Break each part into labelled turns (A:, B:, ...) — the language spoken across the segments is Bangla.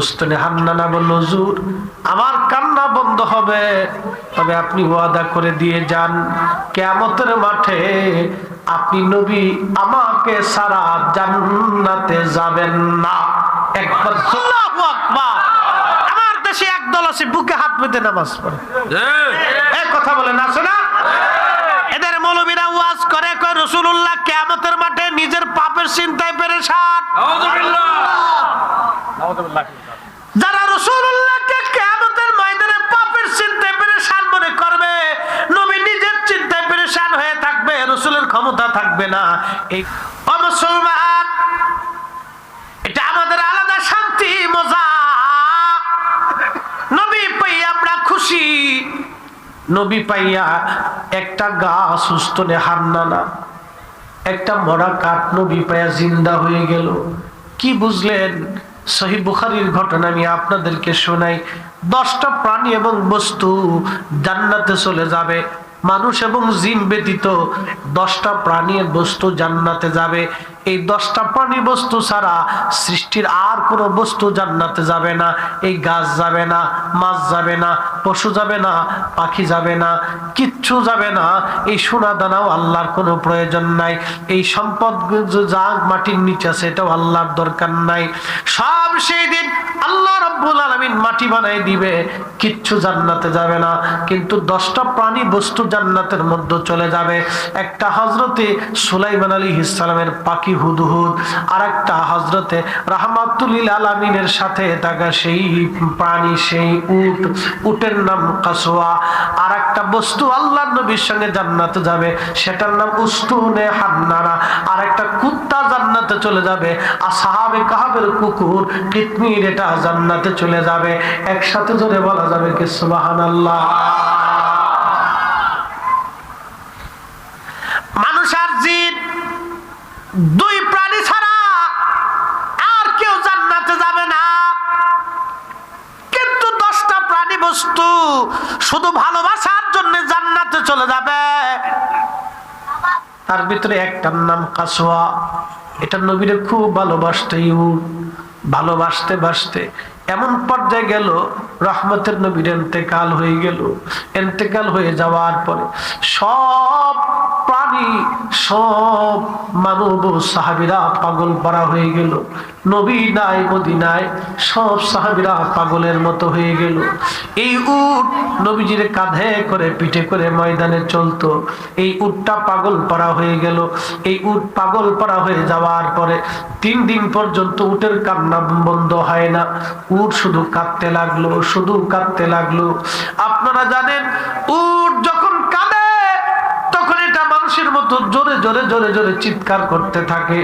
A: উস্তাদে হান্নানা বলল, হুজুর আমার কান্না বন্ধ হবে, তবে আপনি ওয়াদা করে দিয়ে যান কিয়ামতের মাঠে আপনি নবী আমাকে সারা জান্নাতে যাবেন না। একবার আল্লাহু আকবার। আমার দেশে একদল আছে বুকে হাত পেতে নামাজ পড়ে, এই কথা বলেন আছে না? এদের মৌলবীরা ওয়াজ করে কয় রাসূলুল্লাহ কিয়ামতের মাঠে নিজের পাপের চিন্তায় পেরেশান। নাউযুবিল্লাহ, নাউযুবিল্লাহ। যারা রাসূলুল্লাহকে কিয়ামতের ময়দানে পাপের চিন্তায় পেরেশান মনে করবে, নবী নিজের চিন্তায় পেরেশান হয়ে থাকবে, রাসূলের ক্ষমতা থাকবে না, এই মুসলমান এটা আমাদের আলাদা শান্তি মজা। নবী পাইয়া আমরা খুশি, নবী পাইয়া একটা গাছ সুস্থনে হান্নানা, একটা মরা কাঠ নবী পাইয়া জিন্দা হয়ে গেল। কি বুঝলেন? সহিহ বুখারীর ঘটনা আমি আপনাদেরকে শোনাই। 10টা প্রাণী এবং বস্তু জান্নাতে চলে যাবে, মানুষ এবং জিন ব্যতীত 10টা প্রাণী বস্তু জান্নাতে যাবে। এই 10টা প্রাণী বস্তু ছাড়া সৃষ্টির আর কোনো বস্তু জান্নাতে যাবে না। এই গাছ যাবে না, মাছ যাবে না, পশু যাবে না, পাখি যাবে না, কিচ্ছু যাবে না। এই সোনা দানাও আল্লাহর কোনো প্রয়োজন নাই, এই সম্পদ যা মাটির নিচে আছে এটাও আল্লাহর দরকার নাই। সব সেই দিন আল্লাহ রাব্বুল আলামিন মাটি বানাই দিবে, কিচ্ছু জান্নাতে যাবে না। কিন্তু 10টা প্রাণী বস্তু জান্নাতের মধ্যে চলে যাবে। একটা হযরতে সুলাইমান আলাইহিস সালামের পাখি হুদহুদ, আর একটা হযরতে রাহমাতুল লিল আলামিনের সাথে থাকা সেই প্রাণী, সেই উটের নাম কাসওয়া। আর একটা বস্তু আল্লাহর নবীর সঙ্গে জান্নাতে যাবে, সেটার নাম উস্তুনে হান্নানা। আর একটা কুত্তা জান্নাতে চলে যাবে, আসহাবে কাহাবের কুকুর কিতমির, এটা জান্নাতে চলে যাবে। একসাথে জোরে বলা যাবে কি সুবহানাল্লাহ। মানুষ আর জিন দুই প্রাণী ছাড়া আর কেউ জান্নাতে যাবে না। কিন্তু 10টা প্রাণী বস্তু শুধু ভালোবাসার জন্য জান্নাতে চলে যাবে। তার ভিতরে একটার নাম কাসওয়া। এটা নবীরে খুব ভালোবাসতে, ভালোবাসতে বাসতে এমন পর্যায়ে গেল, রহমতের নবীর ইন্তেকাল হয়ে গেল। ইন্তেকাল হয়ে যাওয়ার পরে সব প্রাণী, সব মানব সাহাবীরা পাগল পারা হয়ে গেল। নবী নাই মদিনায়, সব সাহাবীরা পাগলের মতো হয়ে গেল। এই উট নবীজির কাঁধে করে পিঠে করে ময়দানে চলতো। এই উটটা পাগল পারা হয়ে গেল। এই উট পাগল পারা হয়ে যাওয়ার পরে 3 দিন পর্যন্ত উটের কান্না বন্ধ হয় না। উট শুধু কাঁদতে লাগলো, শুধু কাঁদতে লাগলো। আপনারা জানেন উট যখন কাঁদে তখন এটা মানুষের মতো জোরে জোরে জোরে জোরে চিৎকার করতে থাকে।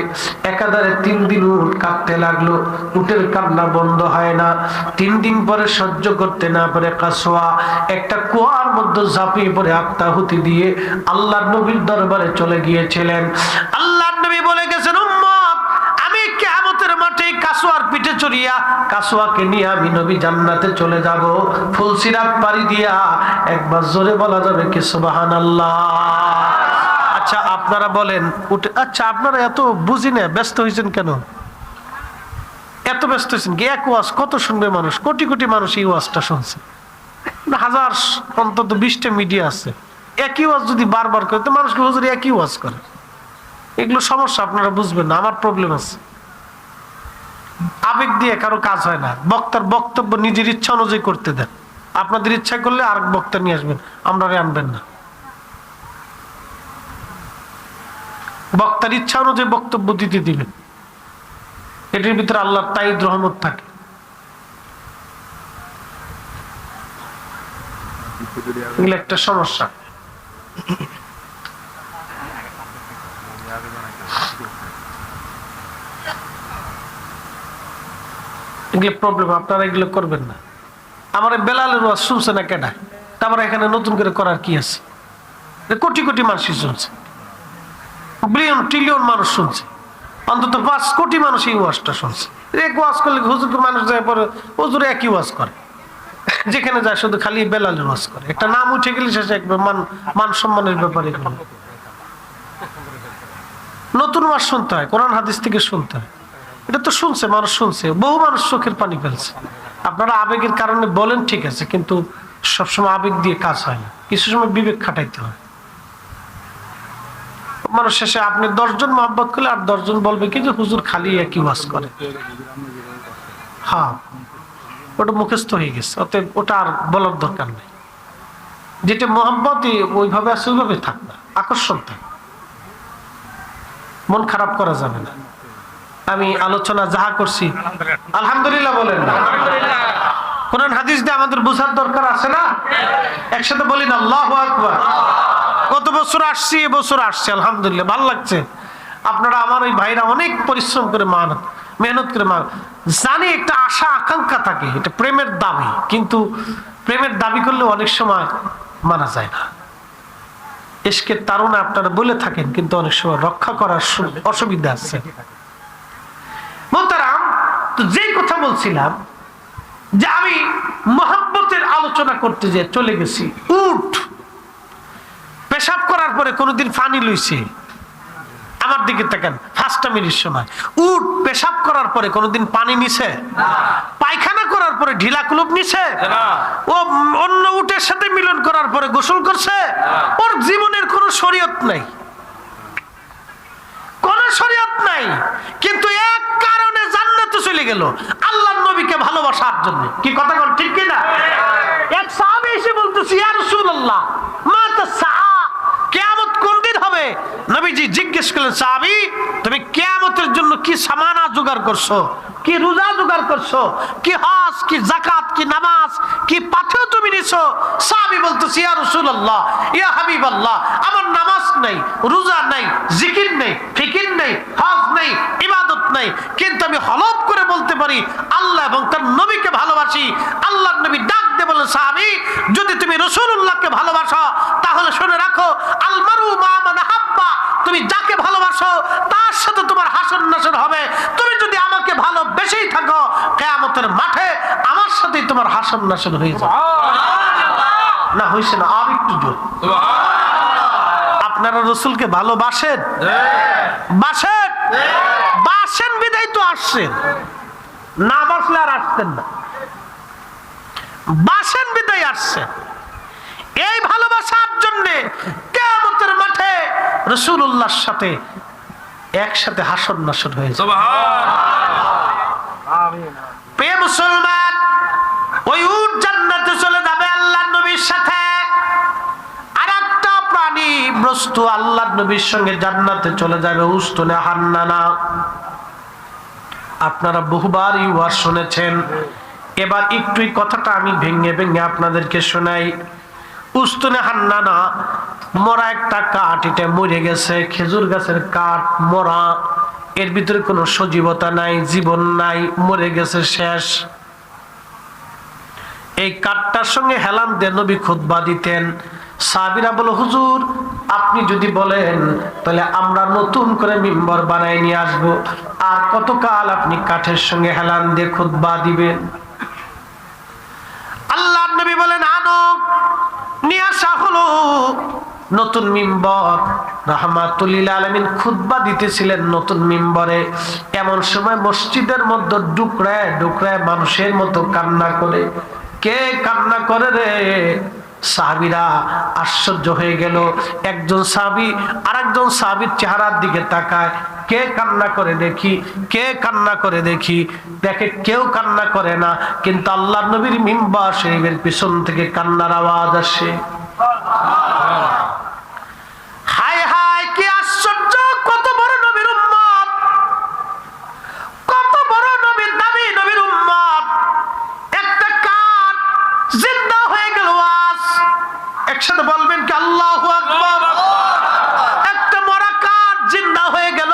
A: একাধারে 3 দিন উট কাঁদতে লাগলো, উটের কান্না বন্ধ হয় না। 3 দিন পরে সহ্য করতে না পারে কাসওয়া একটা কুয়ার মধ্যে ঝাঁপিয়ে পড়ে আত্মাহুতি দিয়ে আল্লাহর নবীর দরবারে চলে গিয়েছিলেন। আল্লাহর নবী বলে গেছেন, উম্মত আমি কিয়ামতের মাঠে কাসওয়ার পিঠে চড়িয়া কাসওয়াকে নিয়ে আমি নবী জান্নাতে চলে যাব। ফুলসিরাত পাড়ি দিয়া। একবার জোরে বলা যাবে কি সুবহানাল্লাহ। আচ্ছা আপনারা বলেন, আচ্ছা আপনারা এত বুঝি না, ব্যস্ত হয়েছেন কেন? এত ব্যস্ত হয়েছেন কি? এক ওয়াজ কত শুনবে মানুষ? কোটি কোটি মানুষ এই ওয়াজটা শুনছে। হাজার অন্তত 20টা মিডিয়া আছে। একই ওয়াজ যদি বারবার করে তো মানুষকে হুজুর একই ওয়াজ করে, এগুলো সমস্যা আপনারা বুঝবেন না। আমার প্রবলেম আছে, আবেগ দিয়ে কারো কাজ হয় না। বক্তার বক্তব্য নিজের ইচ্ছা অনুযায়ী করতে দেন। আপনাদের ইচ্ছা করলে আরেক বক্তা নিয়ে আসবেন, আমরা আনবেন না। বক্তার ইচ্ছা অনুযায়ী বক্তব্য দিতে দিবেন। এটির ভিতরে আল্লাহর তাইদ রহমত থাকে। এগুলো একটা সমস্যা। এগুলো প্রবলেম, আপনারা এগুলো করবেন না। আমার বেলালের ওয়াজ শুনছে না কেডা? তারপরে এখানে নতুন করে করার কি আছে? কোটি কোটি মানুষ শুনছে, বিলিয়ন ট্রিলিয়ন মানুষ শুনছে, অন্তত 5 কোটি মানুষ এই ওয়াজটা শুনছে। এক ওয়াজ করলে হুজুরকে মানুষ যায় পরে হুজুর একই ওয়াজ করে, যেখানে যায় শুধু খালি বেলালের ওয়াজ করে। একটা নাম উঠে গেলে শেষে একবার মান সম্মানের ব্যাপারে নতুন ওয়াজ শুনতে হয়, কোরআন হাদিস থেকে শুনতে হয়। এটা তো শুনছে, মানুষ শুনছে, বহু মানুষ চোখের পানি ফেলছে। আপনারা আবেগের কারণে বলেন ঠিক আছে, কিন্তু সবসময় আবেগ দিয়ে কাজ হয় না, কিছু সময় বিবেক খাটাইতে হয়। মানুষ শেষে আপনি 10 জন মহব্বত করলে আর 10 জন বলবে কি যে হুজুর খালি একই ওয়াজ করে। হ্যাঁ, ওটা মুখস্থ হয়ে গেছে, অতএব ওটা আর বলার দরকার নেই। যেটা মহব্বত ওইভাবে আছে ওইভাবে থাক না, আকর্ষণ থাক, মন খারাপ করা যাবে না। আমি আলোচনা যাহা করছি আলহামদুলিল্লাহ বলেন না? কোরআন হাদিস দিয়ে আমাদের বোঝার দরকার আছে না? একসাথে বলি না আল্লাহু আকবার। গত বছর আসছি, এবছর আসছি, আলহামদুলিল্লাহ ভালো লাগছে। আপনারা আমার ওই ভাইরা অনেক পরিশ্রম করে মেহনত করে জানি একটা আশা আকাঙ্ক্ষা থাকে, এটা প্রেমের দাবি, কিন্তু প্রেমের দাবি করলে অনেক সময় মানা যায় না। ইশকের তারুণে আপনারা বলে থাকেন, কিন্তু অনেক সময় রক্ষা করার অসুবিধা আছে। মোহতারাম, তো যেই কথা বলছিলাম যে আমি মহব্বতের আলোচনা করতে যে চলে গেছি। উঠ পেশাব করার পরে কোনোদিন পানি লইছে? আমার দিকে তাকান, 5টা মিনিট সময়। উঠ পেশাব করার পরে কোনোদিন পানি নিছে? পায়খানা করার পরে ঢিলা কুলুপ নিছে? ও অন্য উটের সাথে মিলন করার পরে গোসল করছে? ওর জীবনের কোনো শরীয়ত নাই, কোন শরীয়ত নাই, কিন্তু এক কারণে জান্নাতে চলে গেল, আল্লাহর নবীকে ভালোবাসার জন্য। কি কথা বল, ঠিক কি না? এক সাহাবী এসে বলতেছে, ইয়া রাসূলুল্লাহ মা তাসআ, কিয়ামত কোন দিন হবে? নবীজি জিজ্ঞেস করলেন, সাহাবী তুমি কিয়ামতের জন্য কি সামানা জোগাড় করছো, কি রোজা জোগাড় করছো, কি হজ, কি যাকাত, কি নামাজ, কি পাথেও তুমি নিছো? সাহাবী বলতেছে, ইয়া রাসূলুল্লাহ, ইয়া হাবিবাল্লাহ, আমার নামাজ নাই, রোজা নাই, জিকির নেই, ফিকির নেই, হজ নেই, ইবাদত নেই, কিন্তু আমি হলফ করে বলতে পারি আল্লাহ এবং তার নবীকে ভালোবাসি। আল্লাহর নবী ডাক দিয়ে বলেন, সাহাবী যদি তুমি রাসূলুল্লাহকে ভালোবাসো তাহলে শুনে রাখো, আল মারু মা মান হাব্বা, তুমি যাকে ভালোবাসো তার সাথে তোমার হাসর নাসর হবে। তুমি যদি আমাকে ভালোবেসেই থাকো, কিয়ামতের মাঠে আমার সাথেই তোমার হাসর নাসর হয়ে যাবে। না হইছে না? আর একটু জোর। আপনারা রাসূলকে ভালোবাসেন? বাসেন? বাসেন বিদায় তো আসছেন, না বাসলে আর আসতেন না। বাসেন বিদায় আসছেন। এই ভালোবাসার জন্য কিয়ামতের মাঠে রাসূলুল্লাহর সাথে একসাথে হাসর নাসর হয়ে যাবে। আমিন। প্রিয় মুসলমান, ওই উট জান্নাতে চলে যাবে আল্লাহর নবীর সাথে। আরেকটা প্রাণী বস্তু আল্লাহর নবীর সঙ্গে জান্নাতে চলে যাবে, উস্তুনে হান্নানা। আপনারা বহুবার এই ওয়াজ শুনেছেন, এবার একটু এই কথাটা আমি ভেঙে ভেঙে আপনাদেরকে শোনাই। উস্তুনে হান্নানা মরা একটা কাঠ, এটা মরে গেছে, খেজুর গাছের কাঠ মরা, এর ভিতরে কোনো সজীবতা নাই, জীবন নাই, মরে গেছে, শেষ। এই কাঠটার সঙ্গে হেলান দিয়ে নবী খুতবা দিতেন। সাহাবীরা বলে, হুজুর আপনি যদি বলেন তাহলে আমরা নতুন করে মিম্বর বানায় নিয়ে আসবো, আর কতকাল আপনি কাঠের সঙ্গে হেলান দিয়ে খুতবা দিবেন? আল্লাহর নবী বলেন, আনো, নিয়ে আসা হলো নতুন মিম্বর। রাহমাতুল লিল আলামিন খুতবা দিতেছিলেন নতুন মিম্বরে। এমন সময় মসজিদের মধ্যে ডুকরায় ডুকরায় মানুষের মতো কান্না করে। কে কান্না করে রে? সাহাবীরা আশ্চর্য হয়ে গেল। একজন সাহাবী আরেকজন সাহাবীর চেহারার দিকে তাকায়, কে কান্না করে দেখি, কে কান্না করে দেখি। দেখে কেউ কান্না করে না, কিন্তু আল্লাহর নবীর মিম্বার শরীফের পিছন থেকে কান্নার আওয়াজ আসে। হায় হায়, কি আশ্চর্য! কত বড় নবীর উম্মত, কত বড় নবীর দাবি, নবীর উম্মত। একটা কাঠ জিন্দা হয়ে গেল। একসাথে বলবেন কি আল্লাহু আকবার? একটা মরা কাঠ জিন্দা হয়ে গেল।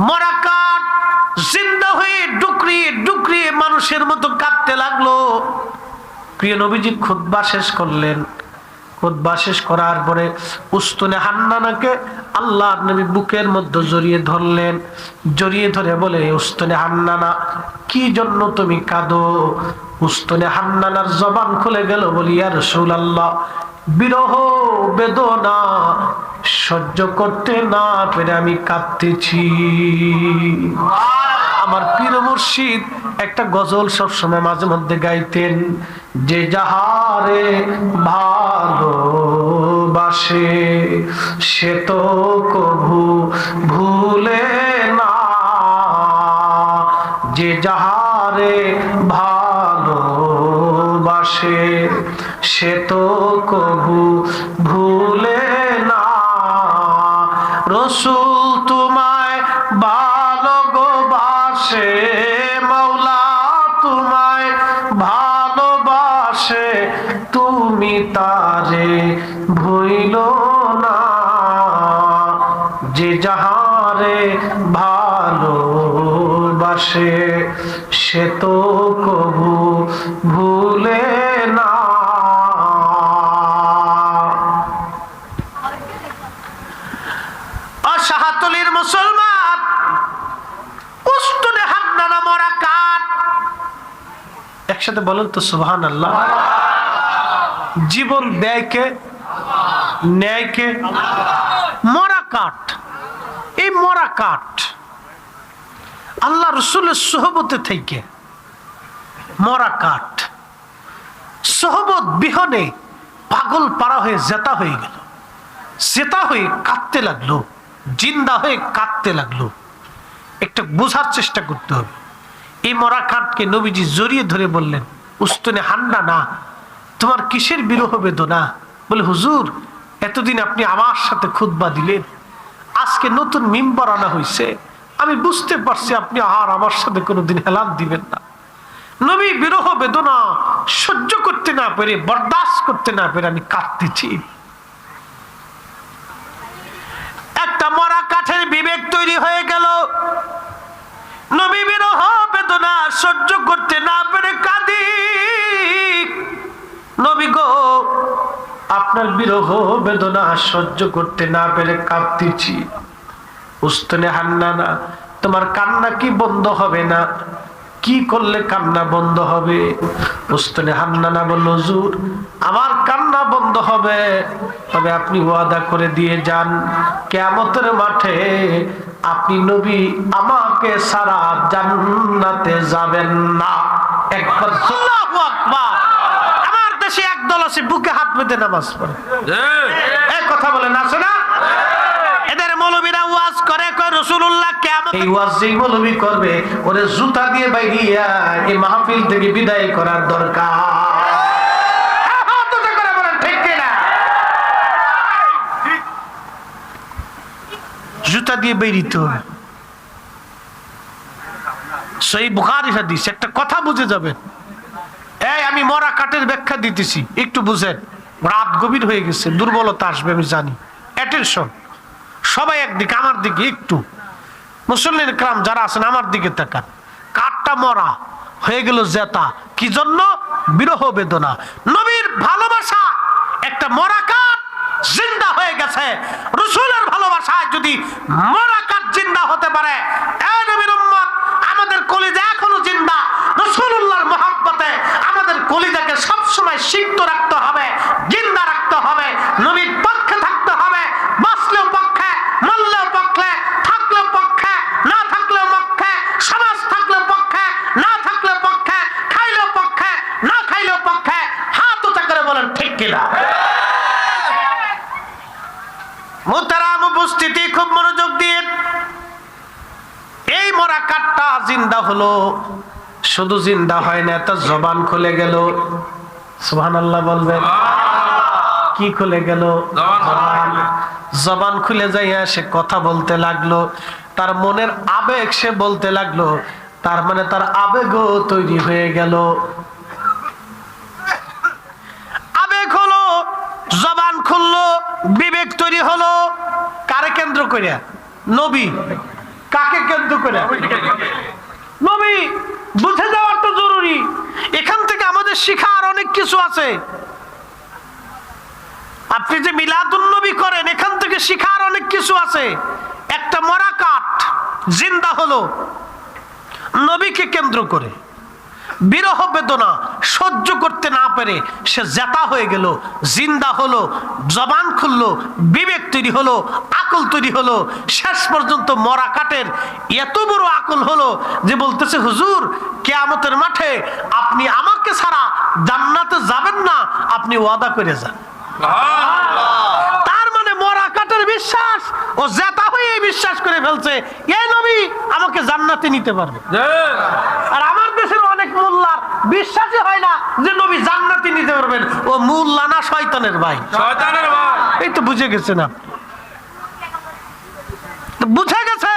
A: মরা কাঠ জিন্দা হয়ে ডুকরি ডুকরি মানুষের মতো কাঁদতে লাগলো। প্রিয় নবীজি খুতবা শেষ করলেন। খুতবা শেষ করার পরে উস্তুনে হান্নানাকে আল্লাহর নবী বুকের মধ্যে জড়িয়ে ধরলেন। জড়িয়ে ধরে বলে, উস্তুনে হান্নানা কি জন্য তুমি কাঁদো? উস্তুনে হান্নানার জবান খুলে গেল, বলি ইয়া রাসূলুল্লাহ বিরহ বেদনা সহ্য করতে না পেরে আমি কাঁদতেছি। আমার পীর মুর্শিদ একটা গজল সবসময় মাঝে মধ্যে গাইতেন, যে যাহারে ভালোবাসে সে তো কভু ভুলে না, যে যাহারে ভালোবাসে সে তো কভু ভুলে না। রসুল তোমায় ভালোবাসে, মৌলা তোমায় ভালোবাসে, তুমি তারে ভুইল না, যে যাহারে ভালোবাসে সে তো কভু ভুলে না। শাহাতলির মুসলমান, উস্তুনে হান্নানা মরা কাঠ। একসাথে বলেন তো সুবহানাল্লাহ। জীবন দেয়কে ন্যায়কে মরা কাঠ। এই মরা কাঠ আল্লাহ রসুলের সোহবতে থেকে মরা কাঠ। সোহবত বিহনে পাগল পারা হয়ে জেতা হয়ে গেল, জেতা হয়ে কাঁদতে লাগলো, জিন্দা হয়ে কাঁদতে লাগলো। একটা বোঝার চেষ্টা করতে হবে। এই মরা কাঠকে নবীজি জড়িয়ে ধরে বললেন, উস্তুনে হান্না না, তোমার কিসের বিরহ বেদনা? বলে হুজুর, এতদিন আপনি আমার সাথে খুতবা দিলেন, আজকে নতুন মিম্বার আনা হয়েছে, আমি বুঝতে পারছি আপনি আর আমার সাথে কোনোদিন হেলান দিবেন না। নবী বিরহ বেদনা সহ্য করতে না পেরে, বরদাস্ত করতে না পেরে আমি কাঁদতেছি। একটা মরা কাঠের বিবেক তৈরি হয়ে গেল। নবী বিরহ বেদনা সহ্য করতে না পেরে কাঁদি। নবী গো, আপনার বিরহ বেদনা সহ্য করতে না পেরে কাঁদতেছি। উস্তুনে হান্নানা, তোমার কান্না কি বন্ধ হবে না? কি করলে কান্না বন্ধ হবে? উস্তুনে হান্নানা বলল, হুজুর আমার কান্না বন্ধ হবে, তবে আপনি ওয়াদা করে দিয়ে যান কিয়ামতের মাঠে আপনি নবী আমাকে সারা জান্নাতে যাবেন না। একবার আল্লাহু আকবার। আমার দেশে একদল আছে বুকে হাত বেঁধে নামাজ পড়ে, এই কথা বলে না শোনা। এদের মৌলবীরা ওয়াজ করে, কয় রাসূলুল্লাহ কিয়ামত। এই ওয়াজ যেই মৌলবী করবে ওরে জুতা দিয়ে বাইরিয়া এই মাহফিল থেকে বিদায় করার দরকার। জুতা দিয়ে বেরিতে হবে। সহিহ বুখারী হাদিস, একটা কথা বুঝে যাবেন। এই আমি মরা কাঠের ব্যাখ্যা দিতেছি, একটু বুঝেন। রাত গভীর হয়ে গেছে, দুর্বলতা আসবে আমি জানি। অ্যাটেনশন সবাই একদিকে, আমার দিকে একটু। মুসল্লিন کرام যারা আছেন আমার দিকে তাকান। কাঠটা মরা হয়ে গেল জেতা, কি জন্য? বিরহ বেদনা। নবীর ভালোবাসা একটা মরা কাঠ জিন্দা হয়ে গেছে। রাসূলের ভালোবাসায় যদি মরা কাঠ জিন্দা হতে পারে, এই নবীর উম্মত, আমাদের কলিজা এখনো জিন্দা। রাসূলুল্লাহর মহব্বতে আমাদের কলিজাকে সবসময় সিক্ত রাখতে হবে, জিন্দা রাখতে হবে, নবীর পক্ষে থাকতে হবে। বাঁচলেও পক্ষে, মরলেও পক্ষে, থাকলেও পক্ষে, না থাকলেও পক্ষে, সমাজ থাকলেও পক্ষে, না থাকলেও পক্ষে, খাইলেও পক্ষে, না খাইলেও পক্ষে। হাত উঁচা করে বলেন ঠিক কিনা? মুহতারাম উপস্থিতি, খুব মনোযোগ দিয়ে। এই মরা কাঠটা জিন্দা হলো, শুধু জিন্দা হয় না, তার জবান খুলে গেল। সুবহানাল্লাহ বলবেন। কি খুলে গেল? জবান খুলে যাইয়া সে কথা বলতে লাগলো, তার মনের আবেগ সে বলতে লাগলো। তার মানে তার আবেগও তৈরি হয়ে গেল। আবেগ হলো, জবান খুললো, বিবেক তৈরি হলো। কারে কেন্দ্র করিয়া? নবী। কাকে কেন্দ্র করে? নবী। বুঝে যাওয়ার তো জরুরি। এখান থেকে আমাদের শিখার অনেক কিছু আছে। আপনি যে মিলাদুন নবী করেন, এখান থেকে শিখার অনেক কিছু আছে। একটা মরা কাঠ জিন্দা হলো নবীকে কেন্দ্র করে। বিরহ বেদনা সহ্য করতে না পেরে সে জেতা হয়ে গেল, জিন্দা হলো, জবান খুললো, বিবেক তৈরি হলো, আকল তৈরি হলো। শেষ পর্যন্ত মরা কাঠের এত বড় আকল হলো যে বলতেছে, হুজুর কিয়ামতের মাঠে আপনি আমাকে ছাড়া জান্নাতে যাবেন না, আপনি ওয়াদা করে যান। তার মানে মরা কাঠের বিশ্বাস ও জেতা হয়ে বিশ্বাস করে ফেলছে এই নবী আমাকে জান্নাতে নিতে পারবে। আর আমার দেশের অনেক মোল্লার বিশ্বাসই হয় না যে নবী জান্নাতে নিতে পারবেন। ও মোল্লা না শয়তানের ভাই, শয়তানের ভাই। এই তো বুঝে গেছে না, বুঝে গেছে।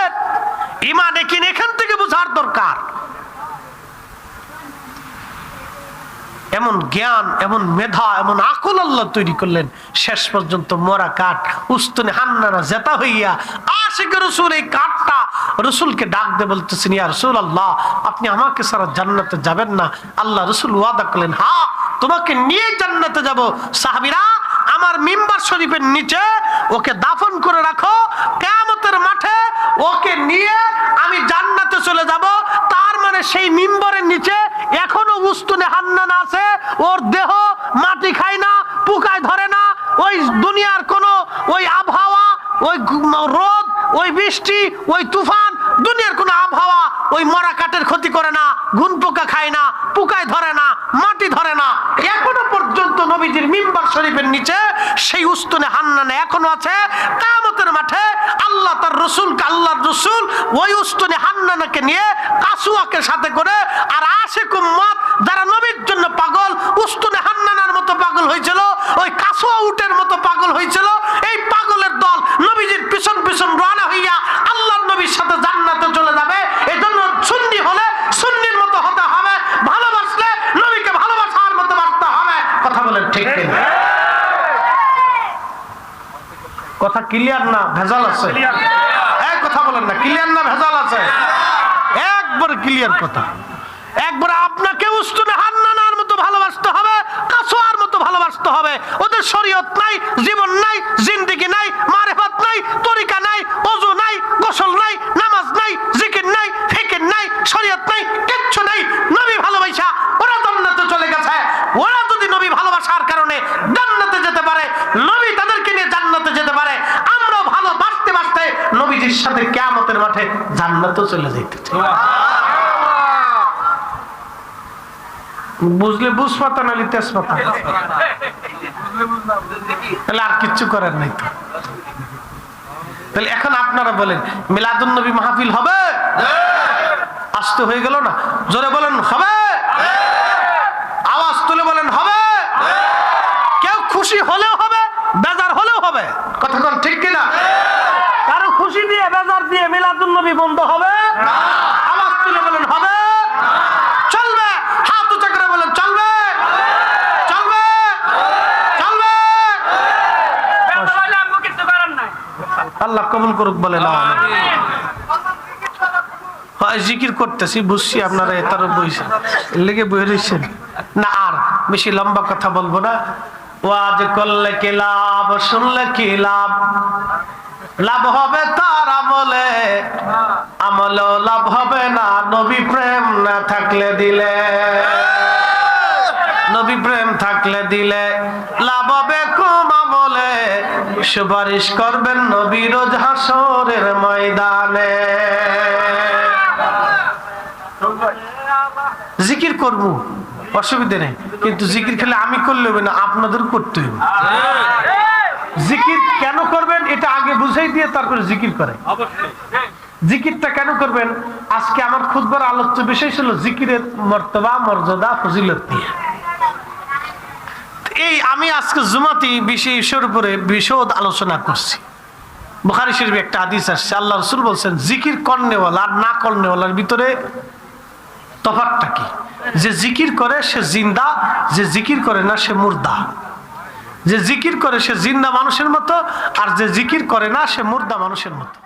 A: ঈমান এখান থেকে বুঝার দরকার। এমন জ্ঞান, এমন মেধা, এমন আকল আল্লাহ তৈরি করলেন, শেষ পর্যন্ত মরা কাঠ উস্তুনে হান্নানা জেতা হইয়া আশিকে রাসূল এই কাঠটা রাসূলকে ডাক দিয়ে বলতেছেন, ইয়া রাসূলুল্লাহ আপনি আমাকে ছাড়া জান্নাতে যাবেন না। আল্লাহ রাসূল ওয়াদা করলেন, হ্যাঁ তোমাকে নিয়ে জান্নাতে যাব। সাহাবীরা আমার মিম্বার শরীফের নিচে ওকে দাফন করে রাখো, কিয়ামতের মাঠে ওকে নিয়ে আমি জান্নাতে চলে যাব। তার মানে সেই মিম্বরের নিচে এখনো উস্তুনে হান্নানা আছে, ওর দেহ মাটি খায় না, পোকায় ধরে না, ওই দুনিয়ার কোনো ওই আবহাওয়া, ওই রোদ, ওই বৃষ্টি, ওই তুফান, দুনিয়ার কোনো আবহাওয়া ওই মরা কাঠের ক্ষতি করে না, ঘুন পোকা খায় না, পোকায় ধরে না, মাটি ধরে না। এখনো পর্যন্ত নবীজির মিম্বার শরীফের নিচে সেই উস্তুনে হান্নানা এখনো আছে। কিয়ামতের মাঠে আল্লাহ তার রাসূলকে, আল্লাহর রাসূল ওই উস্তুনে হান্নানাকে নিয়ে কাসুয়াকে সাথে করে, আর আশিক উম্মত যারা নবীর জন্য পাগল, উস্তুনে হান্নানার মতো পাগল হয়েছিল, ওই কাসুয়া উটের মতো পাগল হয়েছিল, এই পাগলের দল নবীজির পিছন পিছন রওনা হইয়া আল্লাহর নবীর সাথে জান্নাতে চলে যাবে। এজন্য সুন্নি হলে সুন্নির মতো হতে হবে, ভালোবাসলে নবীকে ভালোবাসার মতো বাঁচতে হবে। কথা বলেন ঠিক কিনা? কথা ক্লিয়ার না ভেজাল আছে? এক কথা বলেন না, ক্লিয়ার না ভেজাল আছে? একবার ক্লিয়ার কথা। একবার আপনাকে উস্তুনে হান্নানার মতো ভালোবাসতে হবে, কাসুয়ার মতো ভালোবাসতে হবে। ওদের শরীয়ত নাই, জীবন নাই, জিন্দেগি নাই, মারিফাত নাই, তরিকা নাই, ওযু নাই, গোসল নাই, নামাজ নাই, জিকির নাই, ফিকির নাই, শরীয়ত নাই, কিচ্ছু নাই। নবী ভালোবাসা ওরা জান্নাতে চলে গেছে। ওরা যদি নবী ভালোবাসার কারণে জান্নাতে যেতে পারে, নবী তাদেরকে নিয়ে জান্নাতে যেতে পারে, আমরাও ভালোবাসতে বাসতে নবীজির সাথে কিয়ামতের মাঠে জান্নাতে চলে যাইতে চাই। বুঝলে বুঝপাতা, নালি তেজপাতা, তাহলে আর কিচ্ছু করার নাই তো। তাহলে এখন আপনারা বলেন মিলাদুন নবী মাহফিল হবে? আসতে হয়ে গেল না? জোরে বলেন হবে? আওয়াজ তুলে বলেন হবে? কেউ খুশি হলেও হবে, বেজার হলেও হবে। কথা বল ঠিক কিনা? কারো খুশি দিয়ে বেজার দিয়ে মিলাদুন নবী বন্ধ হবে? আওয়াজ তুলে বলেন হবে? চলবে? হাত উঁচা করে বলেন চলবে? চলবে? চলবে? আল্লাহ কবুল করুক বলেন আমিন। জিকির করতেছি বুঝছি আপনারা তার বইছে লেগে বই রয়েছেন না। আর বেশি লম্বা কথা বলবো না। ওয়াজ করলে কি লাভ, শুনলে কি লাভ? লাভ হবে তার আমলে, আমলেও লাভ হবে না নবী প্রেম না থাকলে দিলে। নবী প্রেম থাকলে দিলে লাভ হবে কম আমলে, সুপারিশ করবেন নবী রোজ হাসরের ময়দানে। জিকির করবো অসুবিধা নেই, কিন্তু জিকির খেলে আমি করলে হবে না, আপনাদের করতে হবে। জিকির কেন করবেন এটা আগে বুঝাই দিয়ে তারপরে জিকির করে। জিকিরটা কেন করবেন? আজকে আমার খুতবার আলোচ্য বিষয় ছিল জিকিরের মর্তবা, মর্যাদা, ফজিলত নিয়ে। এই আমি আজকে জুমাতি বিষয়ের উপরে বিশদ আলোচনা করছি। বুখারী শরীফে একটা হাদিস আসছে, আল্লাহ রাসূল বলছেন জিকির করনেওয়ালা আর না করনেওয়ালার ভিতরে তফাৎটা কি? যে জিকির করে সে জিন্দা, যে জিকির করে না সে মুর্দা। যে জিকির করে সে জিন্দা মানুষের মতো, আর যে জিকির করে না সে মুর্দা মানুষের মতো।